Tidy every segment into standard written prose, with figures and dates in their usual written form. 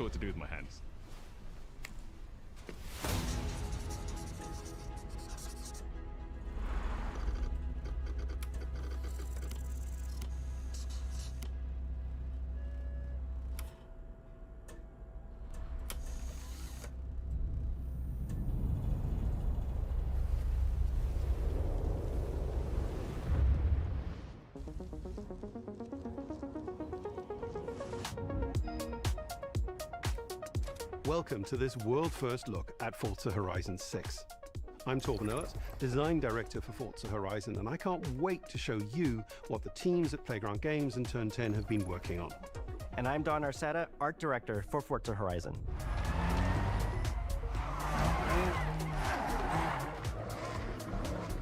sure what to do with my hands. Welcome to this world-first look at Forza Horizon 6. I'm Torben Ehlert, Design Director for Forza Horizon, and I can't wait to show you what the teams at Playground Games and Turn 10 have been working on. And I'm Don Arcetta, Art Director for Forza Horizon.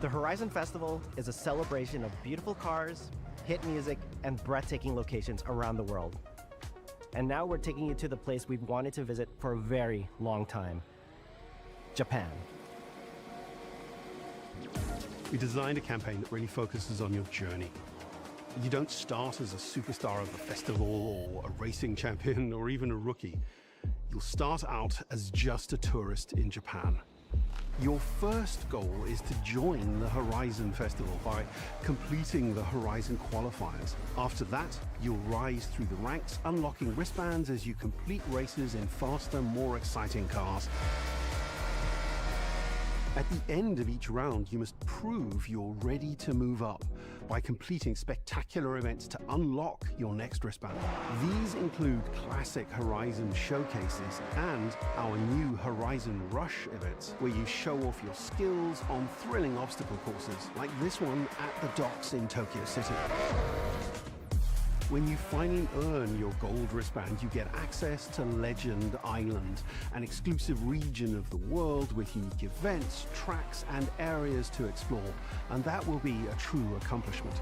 The Horizon Festival is a celebration of beautiful cars, hit music, and breathtaking locations around the world. And now we're taking you to the place we've wanted to visit for a very long time, Japan. We designed a campaign that really focuses on your journey. You don't start as a superstar of the festival or a racing champion or even a rookie. You'll start out as just a tourist in Japan. Your first goal is to join the Horizon Festival by completing the Horizon qualifiers. After that, you'll rise through the ranks, unlocking wristbands as you complete races in faster, more exciting cars. At the end of each round, you must prove you're ready to move up by completing spectacular events to unlock your next wristband. These include classic Horizon showcases and our new Horizon Rush events, where you show off your skills on thrilling obstacle courses, like this one at the docks in Tokyo City. When you finally earn your gold wristband, you get access to Legend Island, an exclusive region of the world with unique events, tracks, and areas to explore, and that will be a true accomplishment.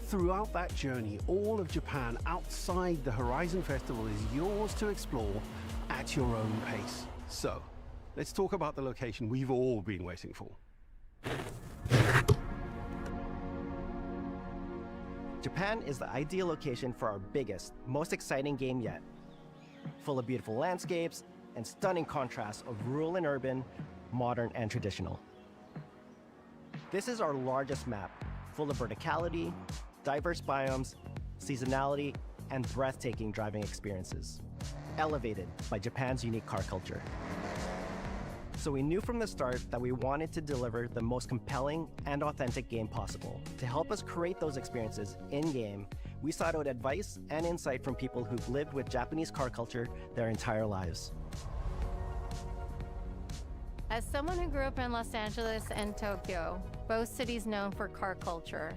Throughout that journey, all of Japan outside the Horizon Festival is yours to explore at your own pace. So, let's talk about the location we've all been waiting for. Japan is the ideal location for our biggest, most exciting game yet. Full of beautiful landscapes and stunning contrasts of rural and urban, modern and traditional. This is our largest map, full of verticality, diverse biomes, seasonality, and breathtaking driving experiences, elevated by Japan's unique car culture. So we knew from the start that we wanted to deliver the most compelling and authentic game possible. To help us create those experiences in-game, we sought out advice and insight from people who've lived with Japanese car culture their entire lives. As someone who grew up in Los Angeles and Tokyo, both cities known for car culture,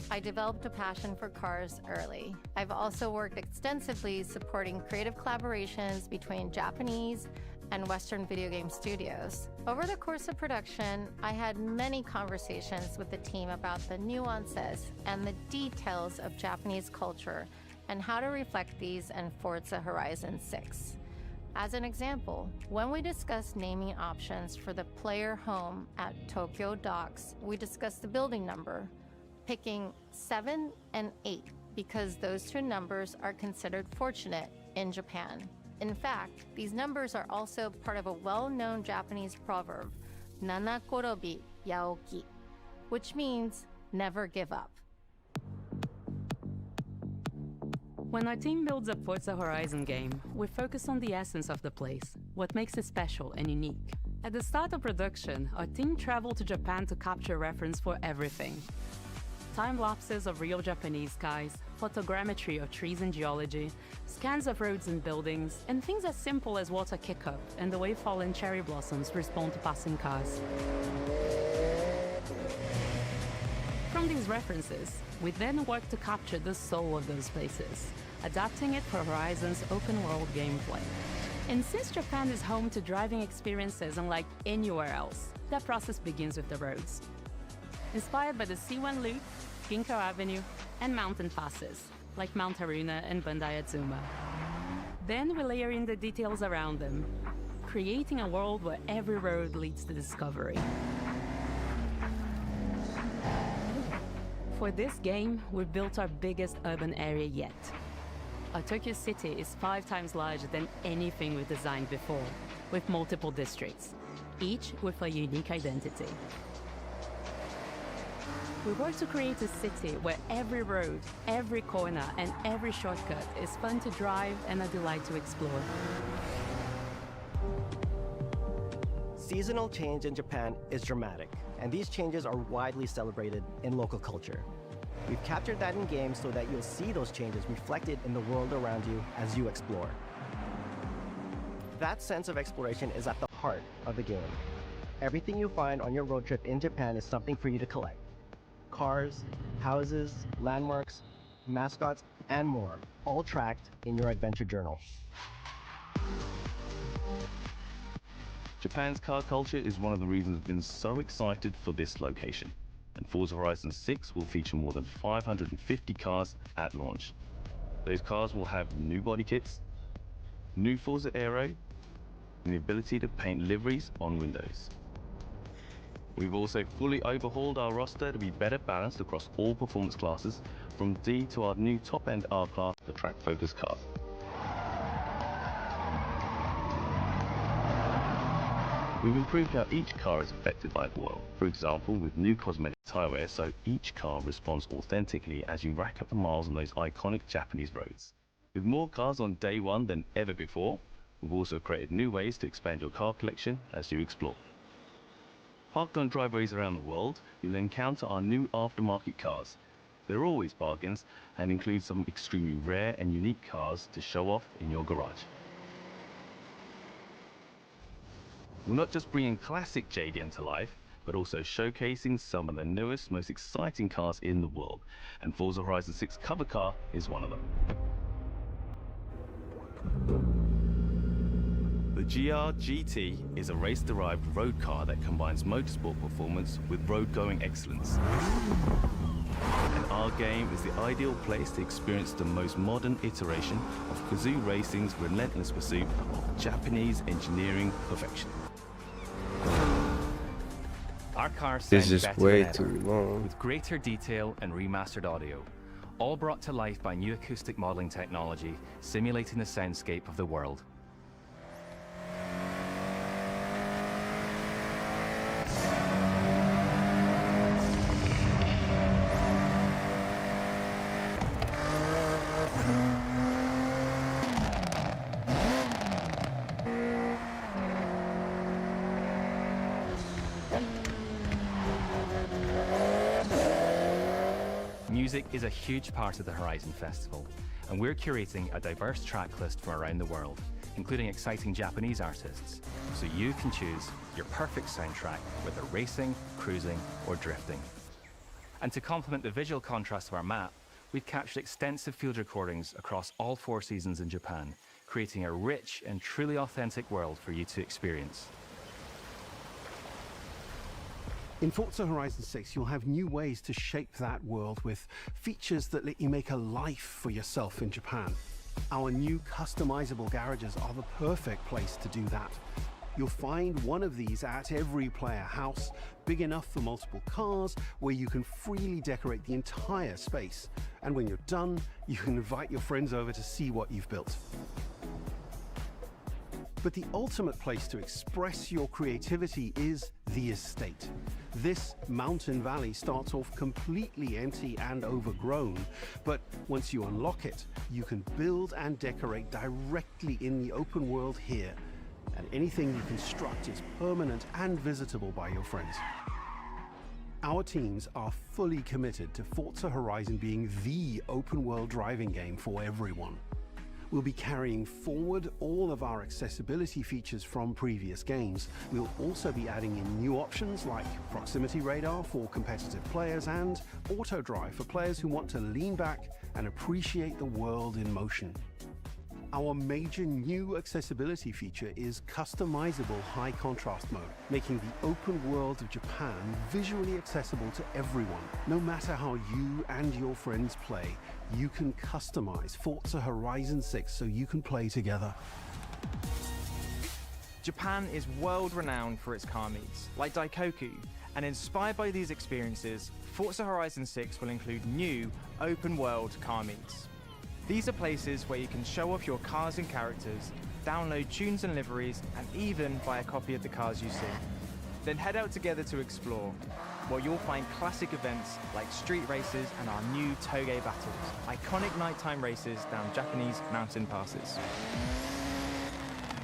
I developed a passion for cars early. I've also worked extensively supporting creative collaborations between Japanese and Western video game studios. Over the course of production, I had many conversations with the team about the nuances and the details of Japanese culture and how to reflect these in Forza Horizon 6. As an example, when we discussed naming options for the player home at Tokyo Docks, we discussed the building number, picking 7 and 8 because those two numbers are considered fortunate in Japan. In fact, these numbers are also part of a well-known Japanese proverb, Nana Korobi Yaoki, which means never give up. When our team builds a Forza Horizon game, we focus on the essence of the place, what makes it special and unique. At the start of production, our team traveled to Japan to capture reference for everything. Time lapses of real Japanese skies, photogrammetry of trees and geology, scans of roads and buildings, and things as simple as water kick-up and the way fallen cherry blossoms respond to passing cars. From these references, we then work to capture the soul of those places, adapting it for Horizon's open-world gameplay. And since Japan is home to driving experiences unlike anywhere else, that process begins with the roads. Inspired by the C1 Loop, Ginkgo Avenue, and mountain passes, like Mount Haruna and Bandai Atsuma. Then we layer in the details around them, creating a world where every road leads to discovery. For this game, we built our biggest urban area yet. Our Tokyo City is 5 times larger than anything we've designed before, with multiple districts, each with a unique identity. We work to create a city where every road, every corner, and every shortcut is fun to drive and a delight to explore. Seasonal change in Japan is dramatic, and these changes are widely celebrated in local culture. We've captured that in games so that you'll see those changes reflected in the world around you as you explore. That sense of exploration is at the heart of the game. Everything you find on your road trip in Japan is something for you to collect. Cars, houses, landmarks, mascots, and more, all tracked in your adventure journal. Japan's car culture is one of the reasons I've been so excited for this location, and Forza Horizon 6 will feature more than 550 cars at launch. Those cars will have new body kits, new Forza Aero, and the ability to paint liveries on windows. We've also fully overhauled our roster to be better balanced across all performance classes, from D to our new top-end R-Class, the track-focused car. We've improved how each car is affected by the world. For example, with new cosmetic tire wear, so each car responds authentically as you rack up the miles on those iconic Japanese roads. With more cars on day one than ever before, we've also created new ways to expand your car collection as you explore. Parked on driveways around the world, you'll encounter our new aftermarket cars. They're always bargains and include some extremely rare and unique cars to show off in your garage. We're not just bringing classic JDM to life, but also showcasing some of the newest, most exciting cars in the world, and Forza Horizon 6 cover car is one of them. The GR GT is a race-derived road car that combines motorsport performance with road-going excellence. And our game is the ideal place to experience the most modern iteration of Kazoo Racing's relentless pursuit of Japanese engineering perfection. Our cars This sound is better way than too ever, long. with greater detail and remastered audio, all brought to life by new acoustic modeling technology, simulating the soundscape of the world. Music is a huge part of the Horizon Festival, and we're curating a diverse track list from around the world, including exciting Japanese artists, so you can choose your perfect soundtrack, whether racing, cruising, or drifting. And to complement the visual contrast of our map, we've captured extensive field recordings across all 4 seasons in Japan, creating a rich and truly authentic world for you to experience. In Forza Horizon 6, you'll have new ways to shape that world with features that let you make a life for yourself in Japan. Our new customizable garages are the perfect place to do that. You'll find one of these at every player house, big enough for multiple cars, where you can freely decorate the entire space. And when you're done, you can invite your friends over to see what you've built. But the ultimate place to express your creativity is the estate. This mountain valley starts off completely empty and overgrown, but once you unlock it, you can build and decorate directly in the open world here, and anything you construct is permanent and visitable by your friends. Our teams are fully committed to Forza Horizon being the open world driving game for everyone. We'll be carrying forward all of our accessibility features from previous games. We'll also be adding in new options like proximity radar for competitive players and auto drive for players who want to lean back and appreciate the world in motion. Our major new accessibility feature is customizable high contrast mode, making the open world of Japan visually accessible to everyone. No matter how you and your friends play, you can customize Forza Horizon 6 so you can play together. Japan is world-renowned for its car meets, like Daikoku, and inspired by these experiences, Forza Horizon 6 will include new open-world car meets. These are places where you can show off your cars and characters, download tunes and liveries, and even buy a copy of the cars you see. Then head out together to explore, where you'll find classic events like street races and our new Toge battles, iconic nighttime races down Japanese mountain passes.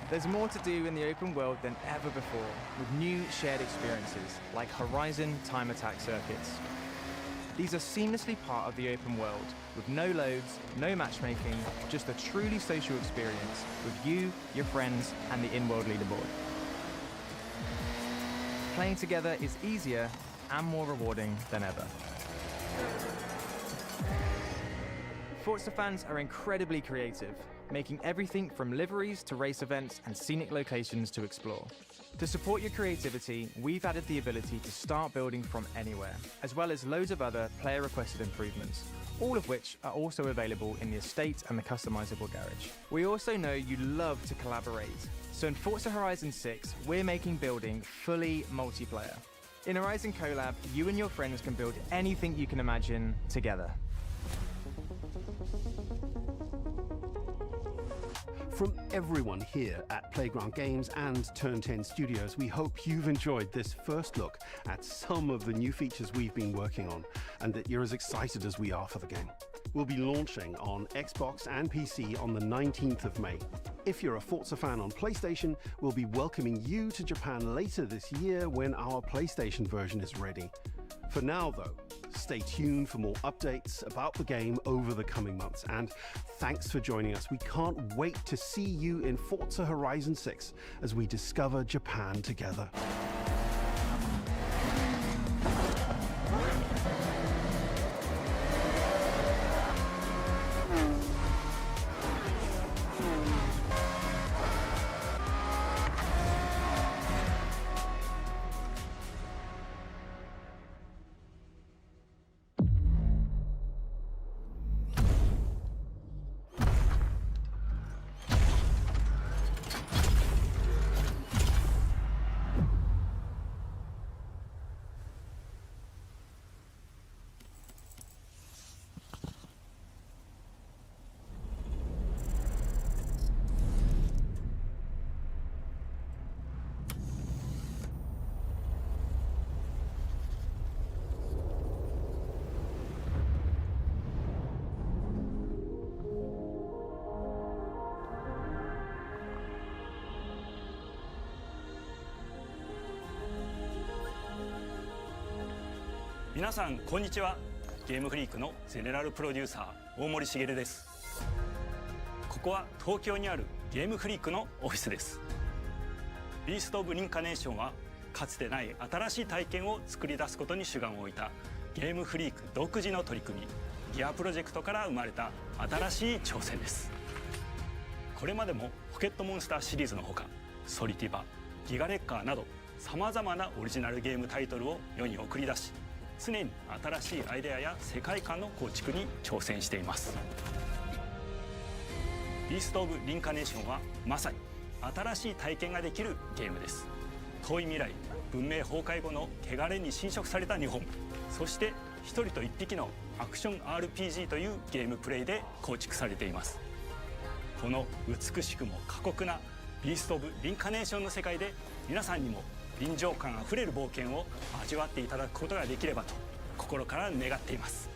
There's more to do in the open world than ever before, with new shared experiences like Horizon time attack circuits. These are seamlessly part of the open world, with no loads, no matchmaking, just a truly social experience with you, your friends, and the in-world leaderboard. Playing together is easier and more rewarding than ever. Forza fans are incredibly creative, making everything from liveries to race events and scenic locations to explore. To support your creativity, we've added the ability to start building from anywhere, as well as loads of other player-requested improvements, all of which are also available in the estate and the customizable garage. We also know you love to collaborate, so in Forza Horizon 6, we're making building fully multiplayer. In Horizon Collab, you and your friends can build anything you can imagine together. From everyone here at Playground Games and Turn 10 Studios, we hope you've enjoyed this first look at some of the new features we've been working on, and that you're as excited as we are for the game. We'll be launching on Xbox and PC on the 19th of May. If you're a Forza fan on PlayStation, we'll be welcoming you to Japan later this year when our PlayStation version is ready. For now, though, stay tuned for more updates about the game over the coming months. And thanks for joining us. We can't wait to see you in Forza Horizon 6 as we discover Japan together.皆さんこんにちは。ゲームフリークのゼネラルプロデューサー大森茂です。ここは東京にあるゲームフリークのオフィスです。ビースト・オブ・リンカネーションはかつてない新しい体験を作り出すことに主眼を置いたゲームフリーク独自の取り組みギアプロジェクトから生まれた新しい挑戦です。これまでもポケットモンスターシリーズのほかソリティバ、ギガレッカーなどさまざまなオリジナルゲームタイトルを世に送り出し常に新しいアイデアや世界観の構築に挑戦しています。ビースト・オブ・リンカネーションはまさに新しい体験ができるゲームです。遠い未来、文明崩壊後の汚れに侵食された日本、そして一人と一匹のアクション RPG というゲームプレイで構築されています。この美しくも過酷なビースト・オブ・リンカネーションの世界で皆さんにも臨場感あふれる冒険を味わっていただくことができればと心から願っています。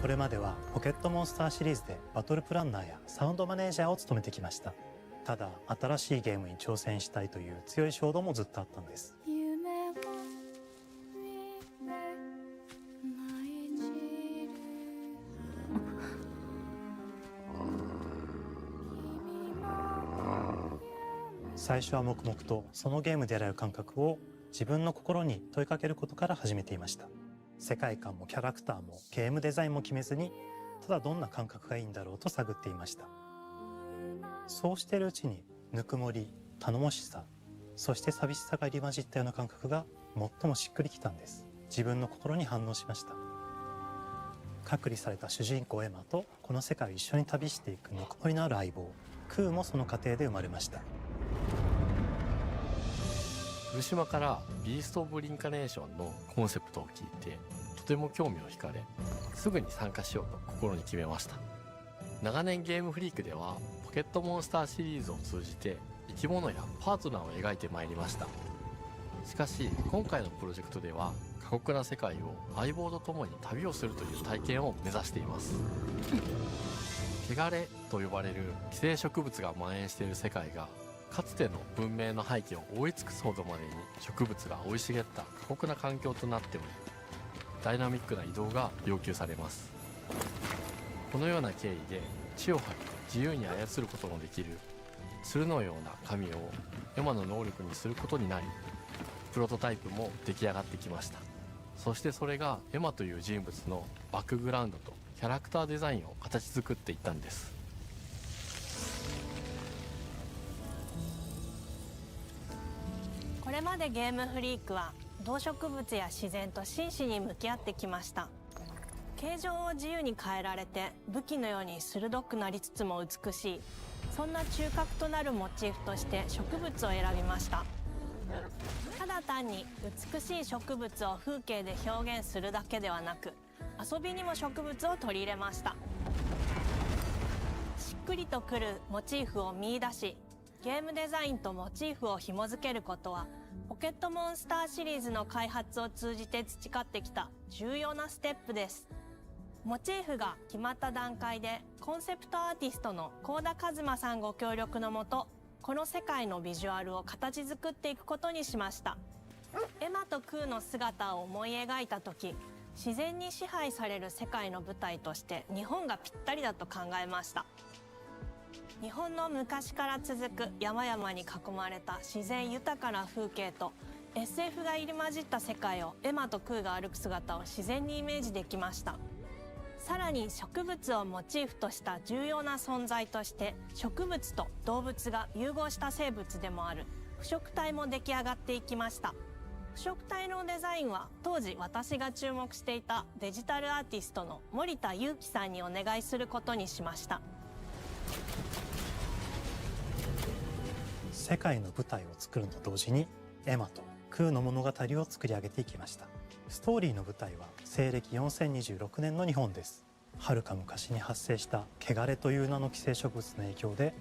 これまではポケットモンスターシリーズでバトルプランナーやサウンドマネージャーを務めてきました。ただ新しいゲームに挑戦したいという強い衝動もずっとあったんです。最初は黙々とそのゲームで得られる感覚を自分の心に問いかけることから始めていました。世界観もキャラクターもゲームデザインも決めずにただどんな感覚がいいんだろうと探っていました。そうしているうちにぬくもり、頼もしさ、そして寂しさが入り混じったような感覚が最もしっくりきたんです。自分の心に反応しました。隔離された主人公エマとこの世界を一緒に旅していくぬくもりのある相棒クーもその過程で生まれました。古島からビースト・オブ・リンカネーションのコンセプトを聞いてとても興味を惹かれ、すぐに参加しようと心に決めました。長年ゲームフリークではポケットモンスターシリーズを通じて生き物やパートナーを描いてまいりました。しかし今回のプロジェクトでは過酷な世界を相棒と共に旅をするという体験を目指しています。汚れと呼ばれる寄生植物が蔓延している世界がかつての文明の廃棄を覆い尽くすほどまでに植物が生い茂った過酷な環境となっており、ダイナミックな移動が要求されます。このような経緯で地を張り自由に操ることのできる鶴のような神をエマの能力にすることになり、プロトタイプも出来上がってきました。そしてそれがエマという人物のバックグラウンドとキャラクターデザインを形作っていったんです。これまでゲームフリークは動植物や自然と真摯に向き合ってきました。形状を自由に変えられて武器のように鋭くなりつつも美しい、そんな中核となるモチーフとして植物を選びました。ただ単に美しい植物を風景で表現するだけではなく、遊びにも植物を取り入れました。しっくりとくるモチーフを見出し、ゲームデザインとモチーフを紐付けることはポケットモンスターシリーズの開発を通じて培ってきた重要なステップです。モチーフが決まった段階でコンセプトアーティストの幸田一馬さんご協力のもと、この世界のビジュアルを形作っていくことにしました。エマとクーの姿を思い描いた時、自然に支配される世界の舞台として日本がぴったりだと考えました。日本の昔から続く山々に囲まれた自然豊かな風景と SF が入り混じった世界をエマとクーが歩く姿を自然にイメージできました。さらに植物をモチーフとした重要な存在として植物と動物が融合した生物でもある腐植体も出来上がっていきました。腐植体のデザインは当時私が注目していたデジタルアーティストの森田裕樹さんにお願いすることにしました。世界の舞台を作ると同時にエマとクーの物語を作り上げていきました。ストーリーの舞台は西暦4026年の日本です。はるか昔に発生した汚れという名の寄生植物の影響で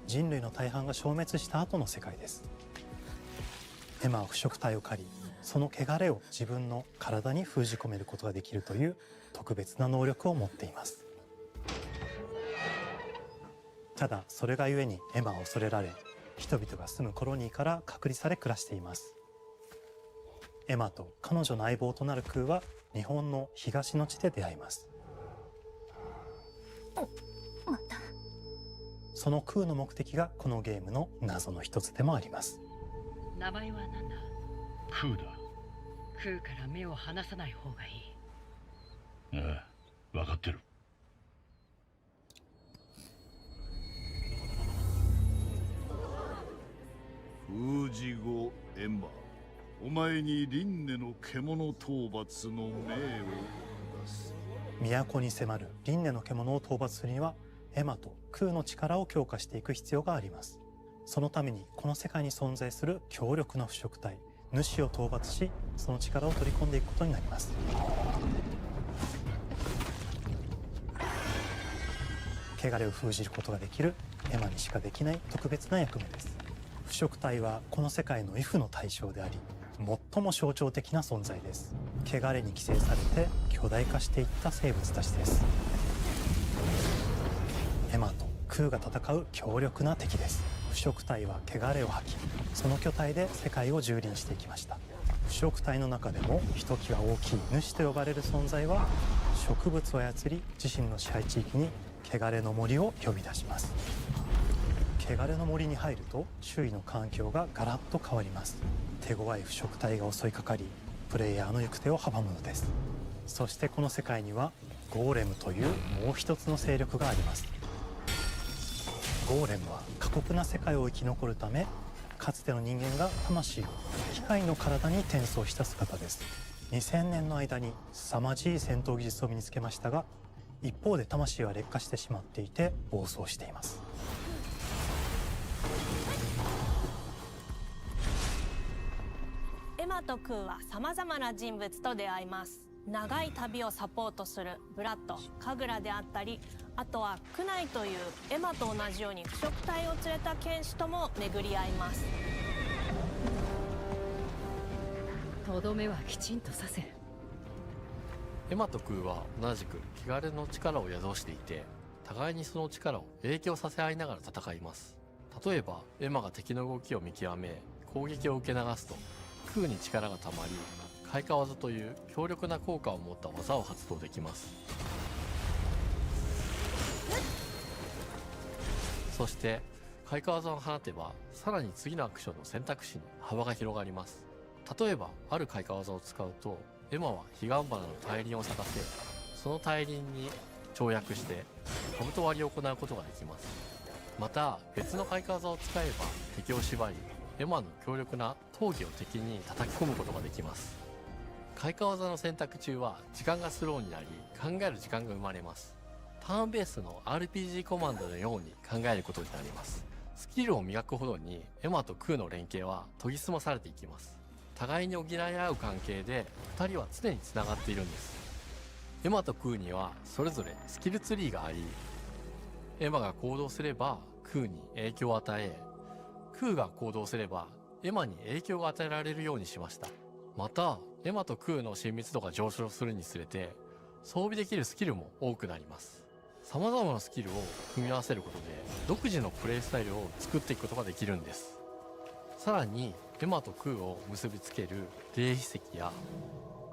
人類の大半が消滅した後の世界です。エマは腐植体を借り、その汚れを自分の体に封じ込めることができるという特別な能力を持っています。ただそれがゆえにエマは恐れられ、人々が住むコロニーから隔離され暮らしています。エマと彼女の相棒となるクーは日本の東の地で出会います。またそのクーの目的がこのゲームの謎の一つでもあります。名前は何だ？クーだ。クーから目を離さない方がいい。ああ、分かってる。封じ後エマ、お前に輪廻の獣討伐の命を下す。都に迫る輪廻の獣を討伐するにはエマとクーの力を強化していく必要があります。そのためにこの世界に存在する強力な腐植体主を討伐し、その力を取り込んでいくことになります。汚れを封じることができるエマにしかできない特別な役目です。腐植体はこの世界の畏怖の対象であり、最も象徴的な存在です。汚れに寄生されて巨大化していった生物たちです。エマとクーが戦う強力な敵です。腐植体は汚れを吐き、その巨体で世界を蹂躙していきました。腐植体の中でもひときわ大きい主と呼ばれる存在は、植物を操り自身の支配地域に汚れの森を呼び出します。汚れの森に入ると周囲の環境がガラッと変わります。手強い腐植体が襲いかかり、プレイヤーの行く手を阻むのです。そしてこの世界にはゴーレムというもう一つの勢力があります。ゴーレムは過酷な世界を生き残るため、かつての人間が魂を機械の体に転送した姿です。2000年の間に凄まじい戦闘技術を身につけましたが、一方で魂は劣化してしまっていて暴走しています。マとクーはさまざまな人物と出会います。長い旅をサポートするブラッド、カグラであったり、あとはクナイというエマと同じように腐食体を連れた剣士とも巡り合います。とどめはきちんとさせる。エマとクーは同じく汚れの力を宿していて、互いにその力を影響させ合いながら戦います。例えばエマが敵の動きを見極め攻撃を受け流すと、クーに力がたまり開花技という強力な効果を持った技を発動できます。そして開花技を放てば、さらに次のアクションの選択肢に幅が広がります。例えばある開花技を使うと、エマは彼岸花の大輪を咲かせ、その大輪に跳躍して兜割りを行うことができます。また別の開花技を使えば敵を縛り、エマの強力な闘技を敵に叩き込むことができます。開花技の選択中は時間がスローになり、考える時間が生まれます。ターンベースの RPG コマンドのように考えることになります。スキルを磨くほどにエマとクーの連携は研ぎ澄まされていきます。互いに補い合う関係で2人は常につながっているんです。エマとクーにはそれぞれスキルツリーがあり、エマが行動すればクーに影響を与え、クーが行動すればエマに影響が与えられるようにしました。またエマとクーの親密度が上昇するにつれて装備できるスキルも多くなります。様々なスキルを組み合わせることで独自のプレイスタイルを作っていくことができるんです。さらにエマとクーを結びつける霊秘石や、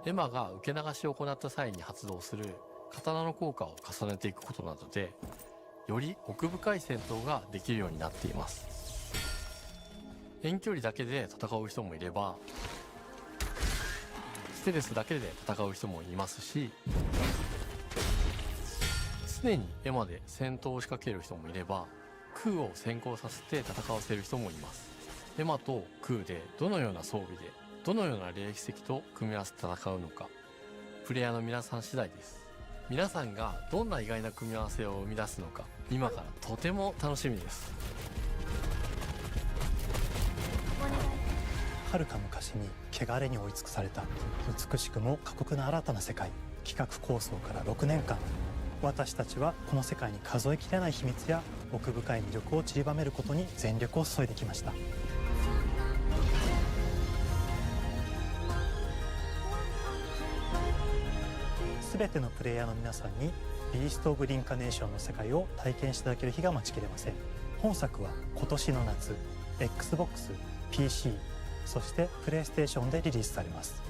エマが受け流しを行った際に発動する刀の効果を重ねていくことなどで、より奥深い戦闘ができるようになっています。遠距離だけで戦う人もいれば、ステルスだけで戦う人もいますし、常にエマで戦闘を仕掛ける人もいれば、クーを先行させて戦わせる人もいます。エマとクーでどのような装備でどのような霊秘石と組み合わせて戦うのか、プレイヤーの皆さん次第です。皆さんがどんな意外な組み合わせを生み出すのか、今からとても楽しみです。はるか昔に汚れに追い尽くされた美しくも過酷な新たな世界。企画構想から6年間、私たちはこの世界に数えきれない秘密や奥深い魅力を散りばめることに全力を注いできました。全てのプレイヤーの皆さんにビースト・オブ・リンカネーションの世界を体験していただける日が待ちきれません。本作は今年の夏 XBOX、PC、そしてプレイステーションでリリースされます。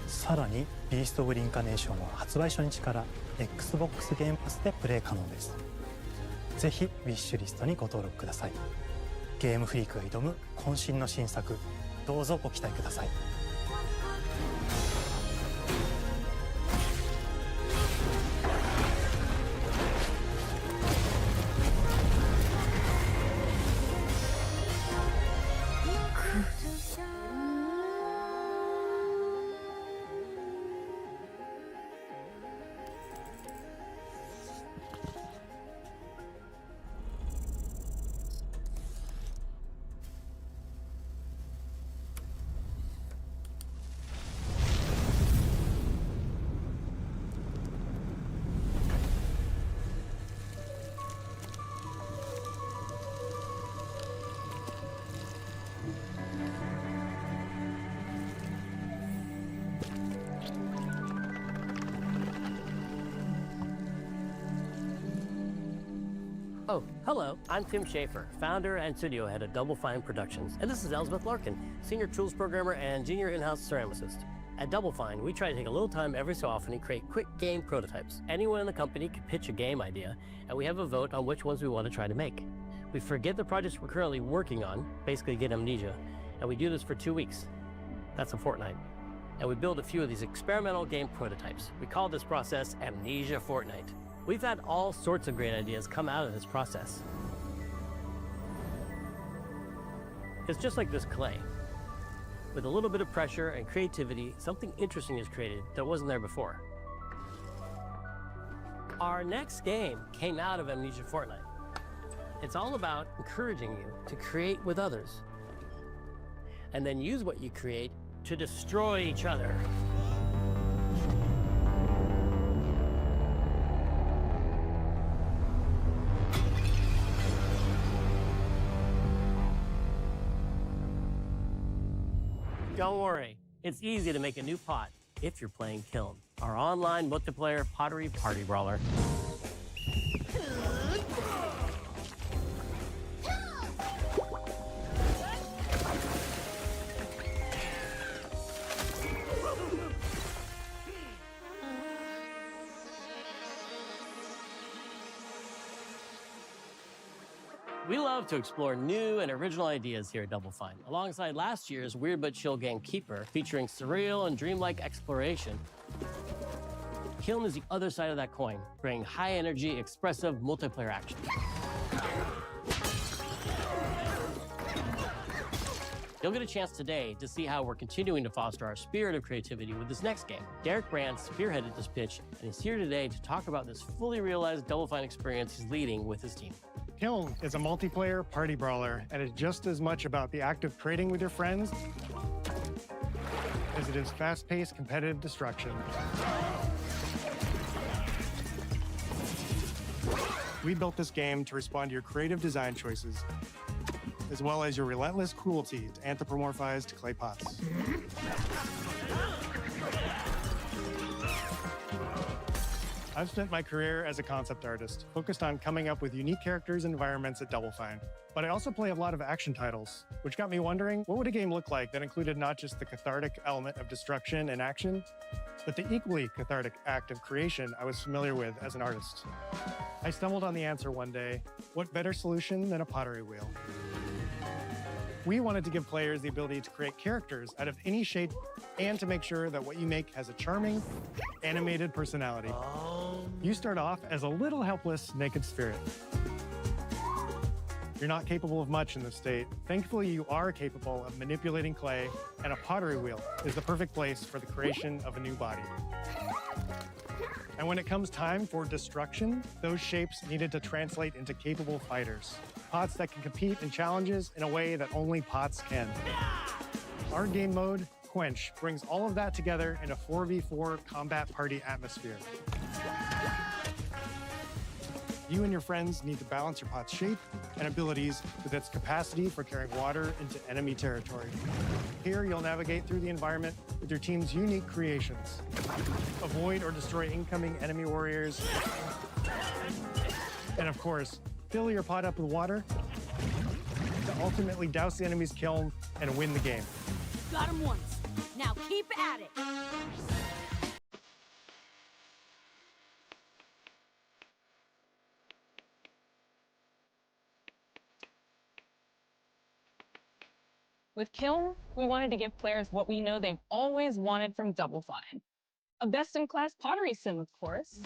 さらにビースト・オブ・リンカネーションは発売初日から XBOX ゲームパスでプレイ可能です。ぜひウィッシュリストにご登録ください。ゲームフリークが挑む渾身の新作、どうぞご期待ください。Oh, hello. I'm Tim Schafer, founder and studio head of Double Fine Productions. And this is Elizabeth Larkin, senior tools programmer and junior in-house ceramicist. At Double Fine, we try to take a little time every so often and create quick game prototypes. Anyone in the company can pitch a game idea, and we have a vote on which ones we want to try to make. We forget the projects we're currently working on, basically get amnesia, and we do this for 2 weeks. That's a fortnight. And we build a few of these experimental game prototypes. We call this process Amnesia Fortnight. We've had all sorts of great ideas come out of this process. It's just like this clay. With a little bit of pressure and creativity, something interesting is created that wasn't there before. Our next game came out of Amnesia Fortnight. It's all about encouraging you to create with others, and then use what you create to destroy each other. Don't worry, it's easy to make a new pot if you're playing Kiln, our online multiplayer pottery party brawler. We love to explore new and original ideas here at Double Fine. Alongside last year's Weird But Chill game Keeper, featuring surreal and dreamlike exploration, Kiln is the other side of that coin, bringing high-energy, expressive multiplayer action. You'll get a chance today to see how we're continuing to foster our spirit of creativity with this next game. Derek Brand spearheaded this pitch, and he's here today to talk about this fully realized Double Fine experience he's leading with his team. Kiln is a multiplayer party brawler, and it's just as much about the act of trading with your friends as it is fast-paced competitive destruction. We built this game to respond to your creative design choices, as well as your relentless cruelty to anthropomorphized clay pots. I've spent my career as a concept artist, focused on coming up with unique characters and environments at Double Fine. But I also play a lot of action titles, which got me wondering, what would a game look like that included not just the cathartic element of destruction and action, but the equally cathartic act of creation I was familiar with as an artist? I stumbled on the answer one day: what better solution than a pottery wheel? We wanted to give players the ability to create characters out of any shape and to make sure that what you make has a charming, animated personality. You start off as a little helpless, naked spirit. You're not capable of much in this state. Thankfully, you are capable of manipulating clay, and a pottery wheel is the perfect place for the creation of a new body. And when it comes time for destruction, those shapes needed to translate into capable fighters. Pots that can compete in challenges in a way that only pots can. Our game mode, Quench, brings all of that together in a 4v4 combat party atmosphere. You and your friends need to balance your pot's shape and abilities with its capacity for carrying water into enemy territory. Here, you'll navigate through the environment with your team's unique creations. Avoid or destroy incoming enemy warriors. And of course, fill your pot up with water to ultimately douse the enemy's kiln and win the game. Got him once. Now keep at it. With Kiln, we wanted to give players what we know they've always wanted from Double Fine. A best-in-class pottery sim, of course.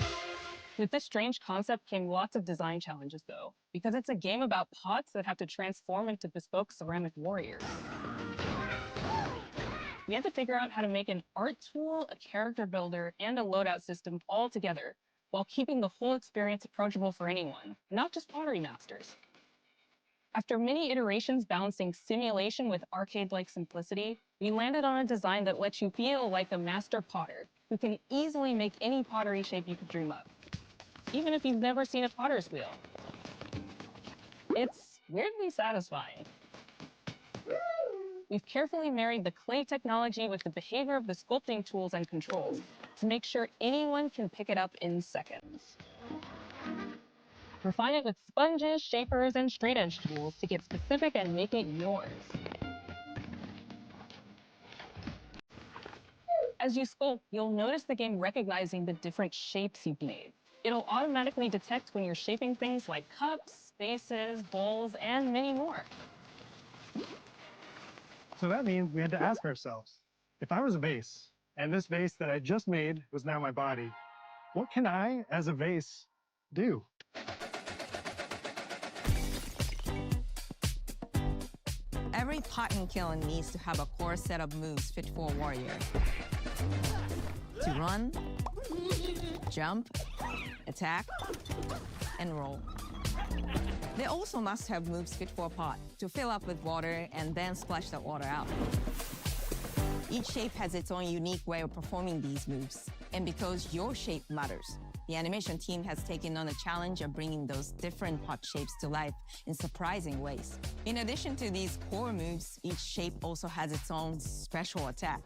With this strange concept came lots of design challenges, though, because it's a game about pots that have to transform into bespoke ceramic warriors. We had to figure out how to make an art tool, a character builder, and a loadout system all together, while keeping the whole experience approachable for anyone, not just pottery masters. After many iterations balancing simulation with arcade-like simplicity, we landed on a design that lets you feel like a master potter who can easily make any pottery shape you could dream up, even if you've never seen a potter's wheel. It's weirdly satisfying. We've carefully married the clay technology with the behavior of the sculpting tools and controls to make sure anyone can pick it up in seconds. Refine it with sponges, shapers, and straight edge tools to get specific and make it yours. As you sculpt, you'll notice the game recognizing the different shapes you've made. It'll automatically detect when you're shaping things like cups, vases, bowls, and many more. So that means we had to ask ourselves, if I was a vase, and this vase that I just made was now my body, what can I, as a vase, do? Every pot in Kiln needs to have a core set of moves fit for a warrior. To run, jump, attack, and roll. They also must have moves fit for a pot to fill up with water and then splash that water out. Each shape has its own unique way of performing these moves. And because your shape matters, the animation team has taken on the challenge of bringing those different pot shapes to life in surprising ways. In addition to these core moves, each shape also has its own special attack,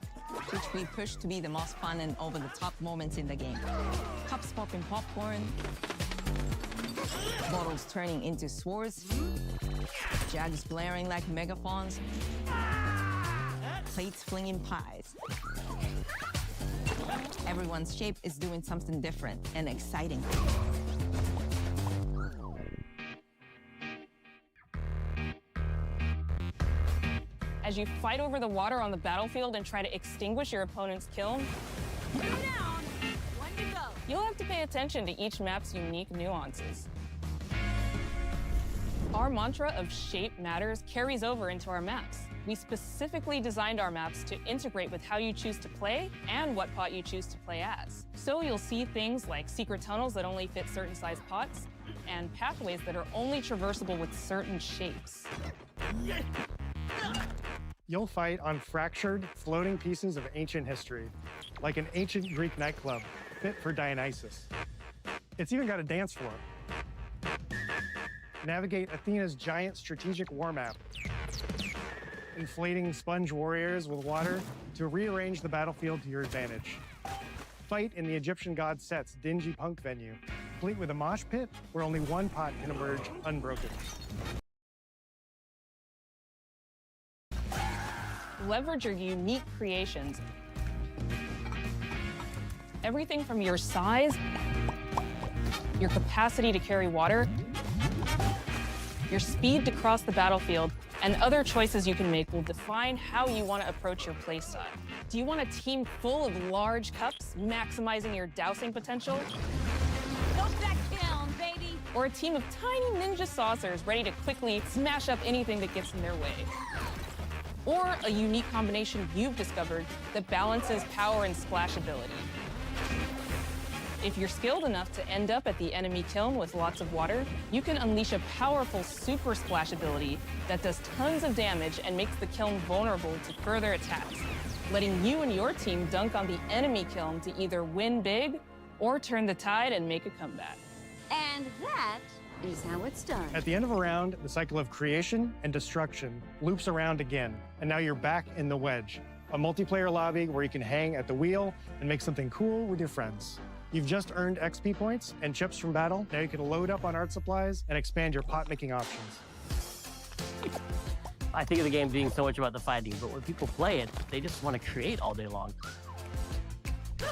which we push to be the most fun and over-the-top moments in the game. Cups popping popcorn, bottles turning into swords, jugs blaring like megaphones, plates flinging pies. Everyone's shape is doing something different and exciting. As you fight over the water on the battlefield and try to extinguish your opponent's kiln, you'll have to pay attention to each map's unique nuances. Our mantra of shape matters carries over into our maps. We specifically designed our maps to integrate with how you choose to play and what pot you choose to play as. So you'll see things like secret tunnels that only fit certain size pots, and pathways that are only traversable with certain shapes. You'll fight on fractured, floating pieces of ancient history, like an ancient Greek nightclub fit for Dionysus. It's even got a dance floor. Navigate Athena's giant strategic war map, inflating sponge warriors with water to rearrange the battlefield to your advantage. Fight in the Egyptian god Set's dingy punk venue, complete with a mosh pit where only one pot can emerge unbroken. Leverage your unique creations. Everything from your size, your capacity to carry water, your speed to cross the battlefield, and other choices you can make will define how you want to approach your playstyle. Do you want a team full of large cups, maximizing your dousing potential? Go back down, baby! Or a team of tiny ninja saucers ready to quickly smash up anything that gets in their way? Or a unique combination you've discovered that balances power and splashability? If you're skilled enough to end up at the enemy kiln with lots of water, you can unleash a powerful super splash ability that does tons of damage and makes the kiln vulnerable to further attacks, letting you and your team dunk on the enemy kiln to either win big or turn the tide and make a comeback. And that is how it's done. At the end of a round, the cycle of creation and destruction loops around again, and now you're back in the wedge, a multiplayer lobby where you can hang at the wheel and make something cool with your friends. You've just earned XP points and chips from battle. Now you can load up on art supplies and expand your pot-making options. I think of the game being so much about the fighting, but when people play it, they just want to create all day long.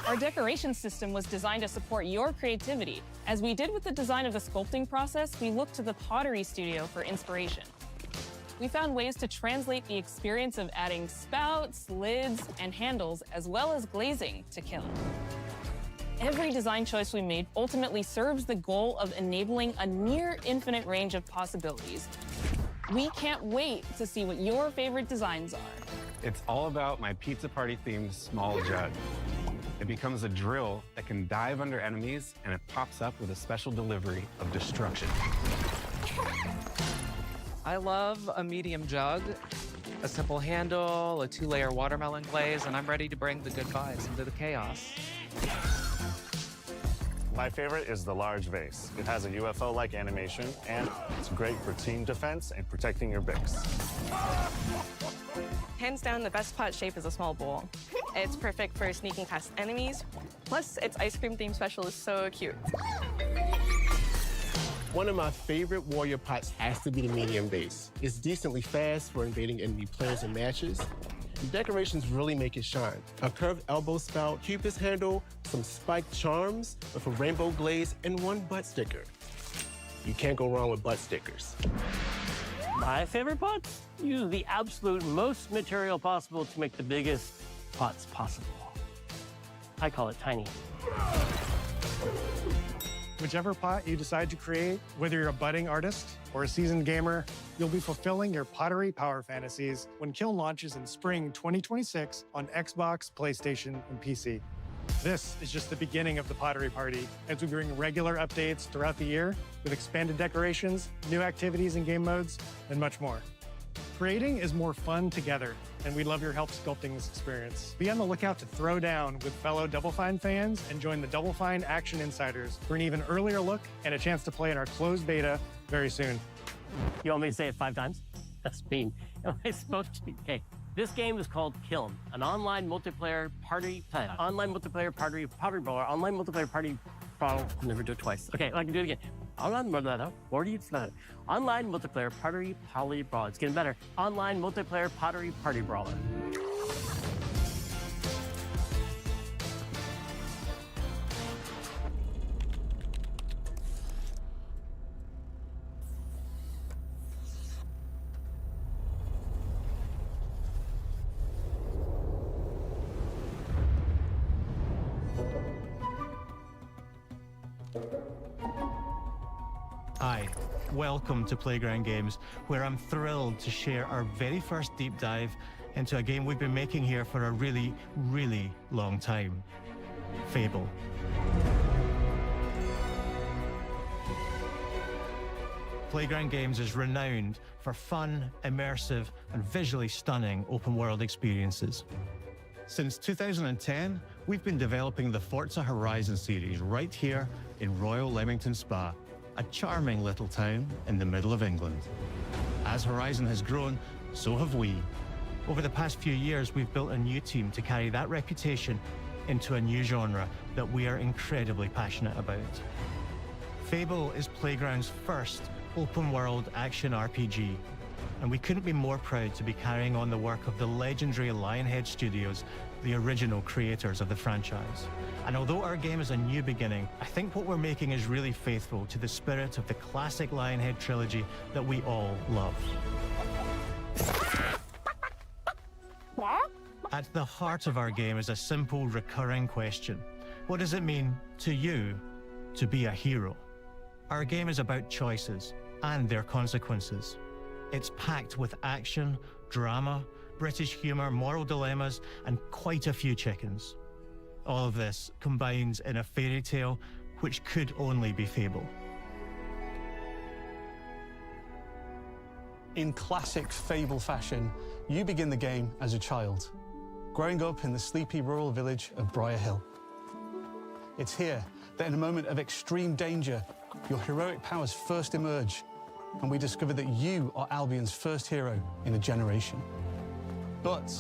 Our decoration system was designed to support your creativity. As we did with the design of the sculpting process, we looked to the pottery studio for inspiration. We found ways to translate the experience of adding spouts, lids, and handles, as well as glazing to kiln. Every design choice we made ultimately serves the goal of enabling a near infinite range of possibilities. We can't wait to see what your favorite designs are. It's all about my pizza party themed small jug. It becomes a drill that can dive under enemies, and it pops up with a special delivery of destruction. I love a medium jug, a simple handle, a 2-layer watermelon glaze, and I'm ready to bring the good vibes into the chaos. My favorite is the large vase. It has a UFO-like animation, and it's great for team defense and protecting your bigs. Hands down, the best pot shape is a small bowl. It's perfect for sneaking past enemies. Plus, its ice cream theme special is so cute. One of my favorite warrior pots has to be the medium base. It's decently fast for invading enemy players and matches. The decorations really make it shine. A curved elbow spout, Cupid's handle, some spiked charms with a rainbow glaze, and one butt sticker. You can't go wrong with butt stickers. My favorite pots use the absolute most material possible to make the biggest pots possible. I call it tiny. Whichever pot you decide to create, whether you're a budding artist or a seasoned gamer, you'll be fulfilling your pottery power fantasies when Kiln launches in spring 2026 on Xbox, PlayStation, and PC. This is just the beginning of the Pottery Party as we bring regular updates throughout the year with expanded decorations, new activities and game modes, and much more. Creating is more fun together, and we'd love your help sculpting this experience. Be on the lookout to throw down with fellow Double Fine fans and join the Double Fine Action Insiders for an even earlier look and a chance to play in our closed beta very soon. You want me to say it 5 times? That's mean. Am I supposed to? Okay. This game is called Kiln, an online multiplayer party brawler, online multiplayer party brawler. I'll never do it twice. Okay, I can do it again. Online multiplayer party brawler. It's getting better. Online multiplayer party brawler. Hi, welcome to Playground Games, where I'm thrilled to share our very first deep dive into a game we've been making here for a really, really long time, Fable. Playground Games is renowned for fun, immersive, and visually stunning open-world experiences. Since 2010, we've been developing the Forza Horizon series right here in Royal Leamington Spa, a charming little town in the middle of England. As Horizon has grown, so have we. Over the past few years, we've built a new team to carry that reputation into a new genre that we are incredibly passionate about. Fable is Playground's first open-world action RPG, and we couldn't be more proud to be carrying on the work of the legendary Lionhead Studios, the original creators of the franchise. And although our game is a new beginning, I think what we're making is really faithful to the spirit of the classic Lionhead trilogy that we all love. At the heart of our game is a simple, recurring question. What does it mean to you to be a hero? Our game is about choices and their consequences. It's packed with action, drama, British humour, moral dilemmas, and quite a few chickens. All of this combines in a fairy tale which could only be Fable. In classic Fable fashion, you begin the game as a child, growing up in the sleepy rural village of Briar Hill. It's here that in a moment of extreme danger, your heroic powers first emerge, and we discover that you are Albion's first hero in a generation. But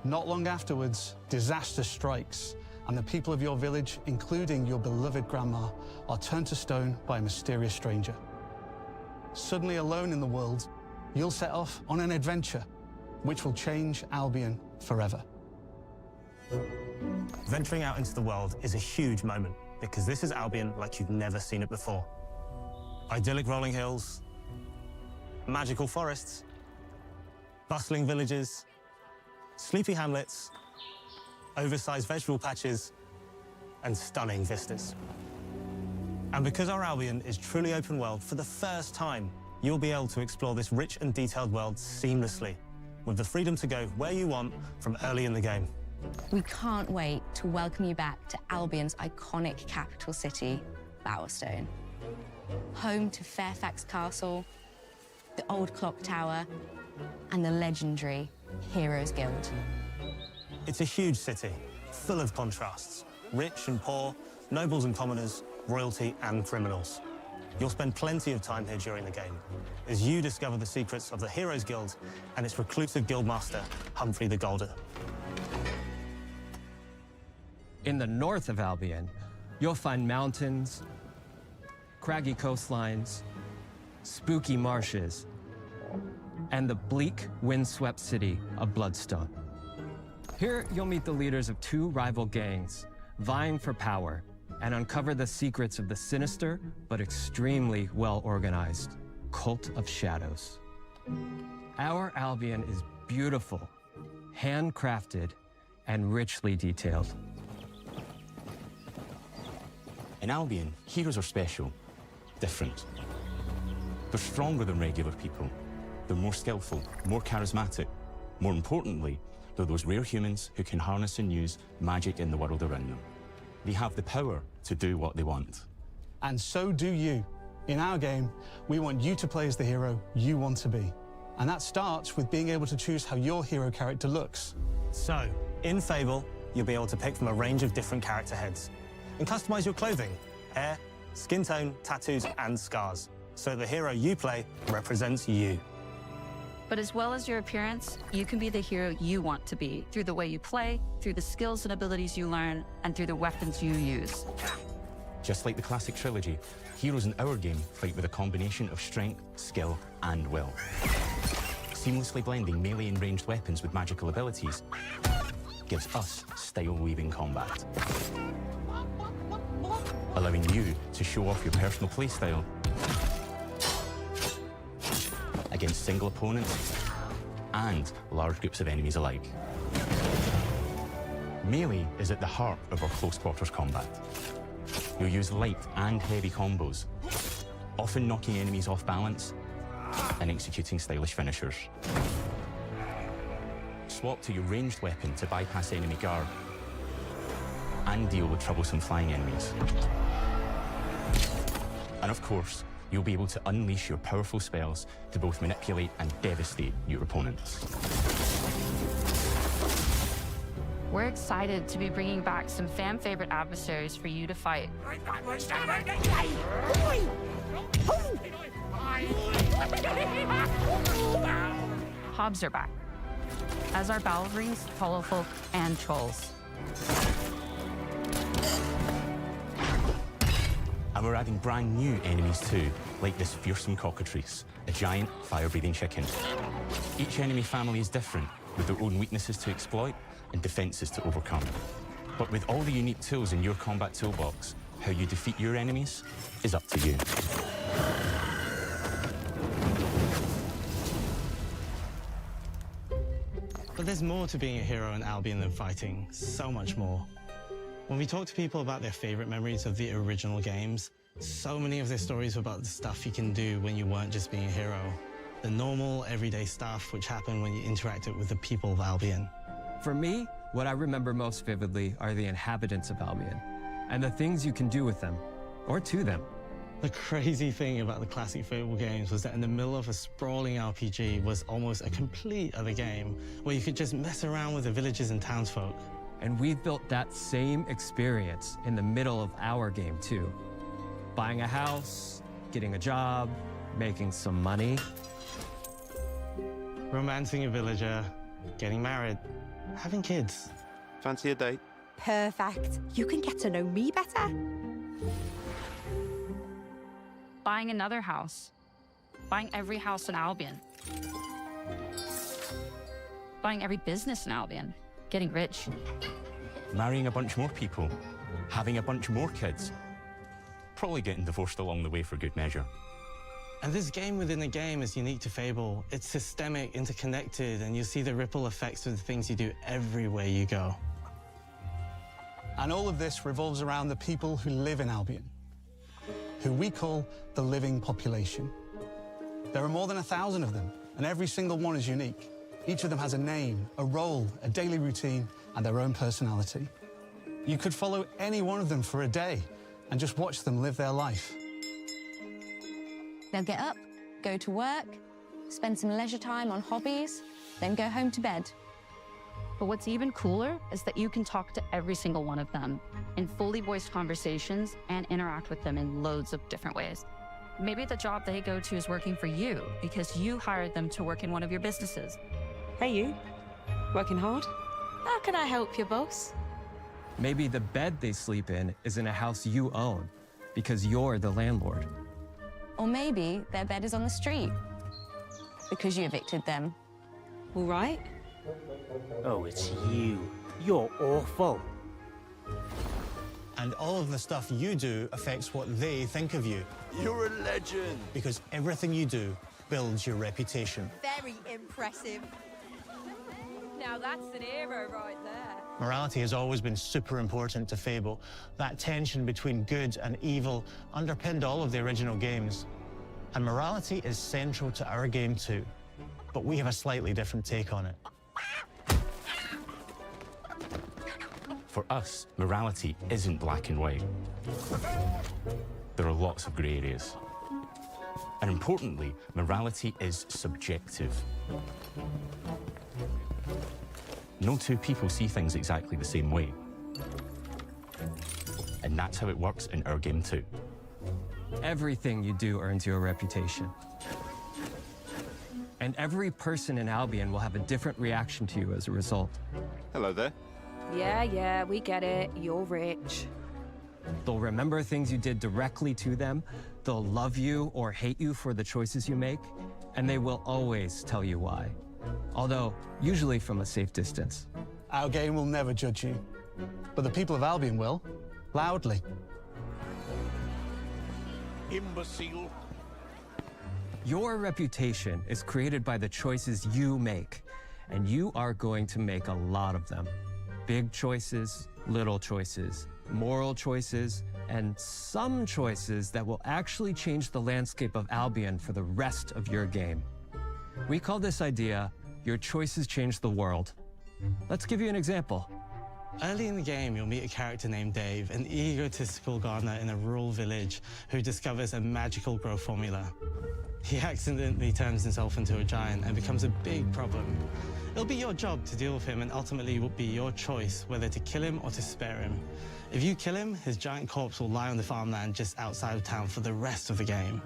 not long afterwards, disaster strikes, and the people of your village, including your beloved grandma, are turned to stone by a mysterious stranger. Suddenly alone in the world, you'll set off on an adventure which will change Albion forever. Venturing out into the world is a huge moment, because this is Albion like you've never seen it before. Idyllic rolling hills, magical forests, bustling villages, sleepy hamlets, oversized vegetable patches, and stunning vistas. And because our Albion is truly open world, for the first time, you'll be able to explore this rich and detailed world seamlessly, with the freedom to go where you want from early in the game. We can't wait to welcome you back to Albion's iconic capital city, Bowerstone. Home to Fairfax Castle, the Old Clock Tower, and the legendary Heroes Guild. It's a huge city, full of contrasts. Rich and poor, nobles and commoners, royalty and criminals. You'll spend plenty of time here during the game, as you discover the secrets of the Heroes Guild and its reclusive guildmaster, Humphrey the Golden. In the north of Albion, you'll find mountains, craggy coastlines, spooky marshes, and the bleak, windswept city of Bloodstone. Here, you'll meet the leaders of 2 rival gangs, vying for power, and uncover the secrets of the sinister but extremely well-organized Cult of Shadows. Our Albion is beautiful, handcrafted, and richly detailed. In Albion, heroes are special, different. They're stronger than regular people. They're more skillful, more charismatic. More importantly, they're those rare humans who can harness and use magic in the world around them. They have the power to do what they want. And so do you. In our game, we want you to play as the hero you want to be. And that starts with being able to choose how your hero character looks. So, in Fable, you'll be able to pick from a range of different character heads and customize your clothing, hair, skin tone, tattoos, and scars, so the hero you play represents you. But as well as your appearance, you can be the hero you want to be through the way you play, through the skills and abilities you learn, and through the weapons you use. Just like the classic trilogy, heroes in our game fight with a combination of strength, skill, and will. Seamlessly blending melee and ranged weapons with magical abilities gives us style-weaving combat, allowing you to show off your personal playstyle against single opponents and large groups of enemies alike. Melee is at the heart of our close quarters combat. You'll use light and heavy combos, often knocking enemies off balance and executing stylish finishers. Swap to your ranged weapon to bypass enemy guard and deal with troublesome flying enemies. And of course, you'll be able to unleash your powerful spells to both manipulate and devastate your opponents. We're excited to be bringing back some fan-favorite adversaries for you to fight. Hobbs are back, as are Balverines, Hollowfolk, and Trolls. And we're adding brand new enemies too, like this fearsome cockatrice, a giant fire-breathing chicken. Each enemy family is different, with their own weaknesses to exploit and defenses to overcome. But with all the unique tools in your combat toolbox, how you defeat your enemies is up to you. But there's more to being a hero in Albion than fighting, so much more. When we talk to people about their favorite memories of the original games, so many of their stories were about the stuff you can do when you weren't just being a hero. The normal, everyday stuff which happened when you interacted with the people of Albion. For me, what I remember most vividly are the inhabitants of Albion and the things you can do with them, or to them. The crazy thing about the classic Fable games was that in the middle of a sprawling RPG was almost a complete other game where you could just mess around with the villages and townsfolk. And we've built that same experience in the middle of our game too. Buying a house, getting a job, making some money. Romancing a villager, getting married, having kids. Fancy a date? Perfect. You can get to know me better. Buying another house. Buying every house in Albion. Buying every business in Albion. Getting rich. Marrying a bunch more people, having a bunch more kids, probably getting divorced along the way for good measure. And this game within a game is unique to Fable. It's systemic, interconnected, and you see the ripple effects of the things you do everywhere you go. And all of this revolves around the people who live in Albion, who we call the living population. There are more than 1,000 of them, and every single one is unique. Each of them has a name, a role, a daily routine, and their own personality. You could follow any one of them for a day and just watch them live their life. They'll get up, go to work, spend some leisure time on hobbies, then go home to bed. But what's even cooler is that you can talk to every single one of them in fully voiced conversations and interact with them in loads of different ways. Maybe the job they go to is working for you because you hired them to work in one of your businesses. Hey, you. Working hard? How can I help you, boss? Maybe the bed they sleep in is in a house you own because you're the landlord. Or maybe their bed is on the street because you evicted them. All right. Oh, it's you. You're awful. And all of the stuff you do affects what they think of you. You're a legend. Because everything you do builds your reputation. Very impressive. Now that's an hero right there. Morality has always been super important to Fable. That tension between good and evil underpinned all of the original games. And morality is central to our game too. But we have a slightly different take on it. For us, morality isn't black and white. There are lots of grey areas. And importantly, morality is subjective. No two people see things exactly the same way. And that's how it works in our game too. Everything you do earns you a reputation. And every person in Albion will have a different reaction to you as a result. Hello there. Yeah, we get it. You're rich. They'll remember things you did directly to them, they'll love you or hate you for the choices you make, and they will always tell you why. Although, usually from a safe distance. Our game will never judge you, but the people of Albion will, loudly. Imbecile. Your reputation is created by the choices you make, and you are going to make a lot of them. Big choices, little choices, moral choices, and some choices that will actually change the landscape of Albion for the rest of your game. We call this idea, your choices change the world. Let's give you an example. Early in the game, you'll meet a character named Dave, an egotistical gardener in a rural village who discovers a magical growth formula. He accidentally turns himself into a giant and becomes a big problem. It'll be your job to deal with him, and ultimately it will be your choice whether to kill him or to spare him. If you kill him, his giant corpse will lie on the farmland just outside of town for the rest of the game.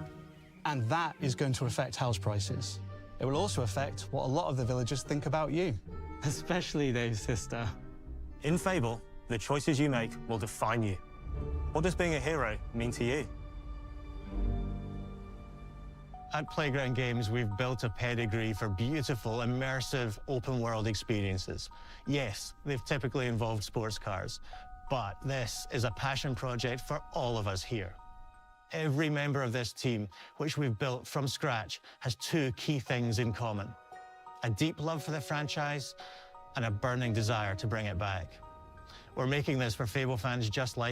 And that is going to affect house prices. It will also affect what a lot of the villagers think about you. Especially Dave's sister. In Fable, the choices you make will define you. What does being a hero mean to you? At Playground Games, we've built a pedigree for beautiful, immersive, open-world experiences. Yes, they've typically involved sports cars, but this is a passion project for all of us here. Every member of this team, which we've built from scratch, has two key things in common: a deep love for the franchise and a burning desire to bring it back. We're making this for Fable fans just like